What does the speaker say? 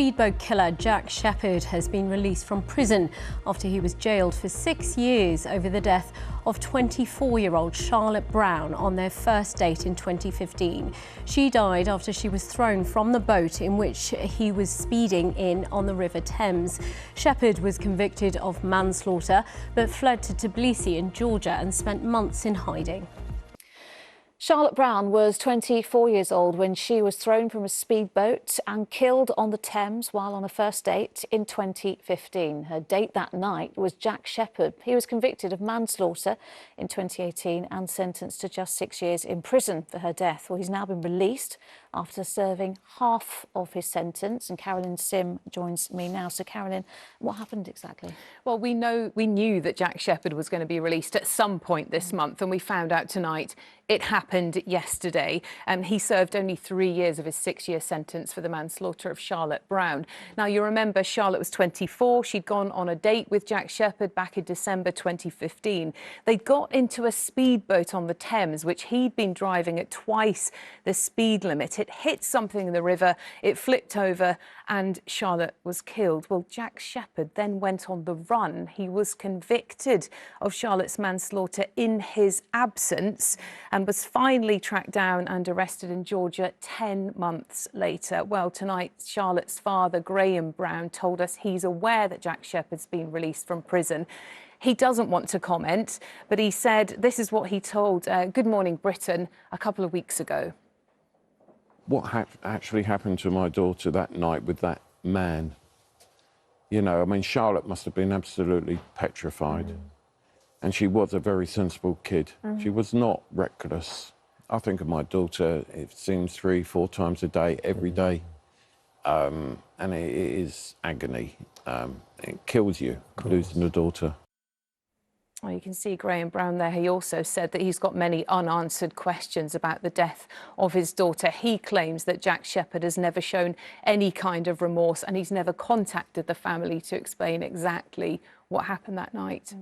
Speedboat killer Jack Shepherd has been released from prison after he was jailed for 6 years over the death of 24-year-old Charlotte Brown on their first date in 2015. She died after she was thrown from the boat in which he was speeding in on the River Thames. Shepherd was convicted of manslaughter but fled to Tbilisi in Georgia and spent months in hiding. Charlotte Brown was 24 years old when she was thrown from a speedboat and killed on the Thames while on a first date in 2015. Her date that night was Jack Shepherd. He was convicted of manslaughter in 2018 and sentenced to just 6 years in prison for her death. Well, he's now been released after serving half of his sentence. And Carolyn Sim joins me now. So, Carolyn, what happened exactly? Well, we knew that Jack Shepherd was going to be released at some point this month, and we found out tonight it happened yesterday. He served only 3 years of his 6-year sentence for the manslaughter of Charlotte Brown. Now, you remember Charlotte was 24. She'd gone on a date with Jack Shepherd back in December 2015. They got into a speedboat on the Thames, which he'd been driving at twice the speed limit. It hit something in the river, it flipped over, and Charlotte was killed. Well, Jack Shepherd then went on the run. He was convicted of Charlotte's manslaughter in his absence and was finally tracked down and arrested in Georgia 10 months later. Well, tonight, Charlotte's father, Graham Brown, told us he's aware that Jack Shepherd's been released from prison. He doesn't want to comment, but he said this is what he told Good Morning Britain a couple of weeks ago. What actually happened to my daughter that night with that man? You know, I mean, Charlotte must have been absolutely petrified. And she was a very sensible kid. She was not reckless. I think of my daughter, it seems 3-4 times a day, every day. And it is agony. It kills you, losing a daughter. Well, you can see Graham Brown there. He also said that he's got many unanswered questions about the death of his daughter. He claims that Jack Shepherd has never shown any kind of remorse and he's never contacted the family to explain exactly what happened that night.